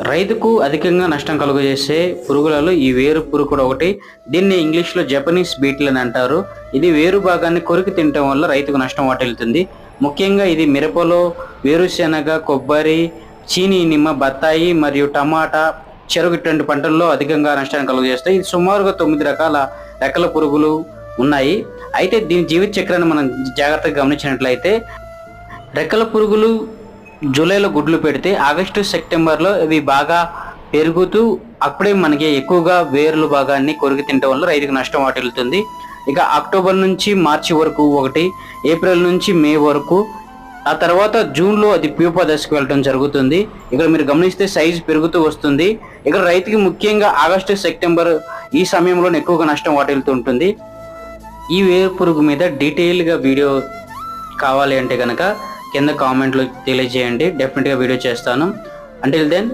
రైతుకు అధికంగా నష్టం కలుగజేసే పురుగులలో ఈ వేరు పురుగు కూడా ఒకటి. దీన్ని ఇంగ్లీష్లో జపనీస్ బీటిల్ అని అంటారు. ఇది వేరు భాగాన్ని కొరికి తినటం వల్ల రైతుకు నష్టం వాటిల్లుతుంది. ముఖ్యంగా ఇది మిరపలో, వేరుశెనగ, కొబ్బరి, చీని, నిమ్మ, బత్తాయి మరియు టమాటా, చెరుకు ఇటువంటి పంటల్లో అధికంగా నష్టాన్ని కలుగజేస్తాయి. ఇది సుమారుగా 9 రకాల రెక్కల పురుగులు ఉన్నాయి. అయితే దీని జీవిత చక్రాన్ని మనం జాగ్రత్తగా గమనించినట్లయితే, రెక్కల పురుగులు జూలైలో గుడ్లు పెడితే ఆగస్టు, సెప్టెంబర్లో ఇవి బాగా పెరుగుతూ అప్పుడే మనకి ఎక్కువగా వేర్ల భాగాన్ని కొరికి తినటం వల్ల రైతుకు నష్టం వాటిల్లుతుంది. ఇక అక్టోబర్ నుంచి మార్చి వరకు ఒకటి, ఏప్రిల్ నుంచి మే వరకు, ఆ తర్వాత జూన్లో అది ప్యూపా దశకు వెళ్ళడం జరుగుతుంది. ఇక్కడ మీరు గమనిస్తే సైజు పెరుగుతూ వస్తుంది. ఇక్కడ రైతుకి ముఖ్యంగా ఆగస్టు, సెప్టెంబర్ ఈ సమయంలో ఎక్కువగా నష్టం వాటిల్లుతూ ఉంటుంది. ఈ వేరు పురుగు మీద డీటెయిల్గా వీడియో కావాలి అంటే కనుక కింద కామెంట్లో తెలియజేయండి. డెఫినెట్గా వీడియో చేస్తాను. Until then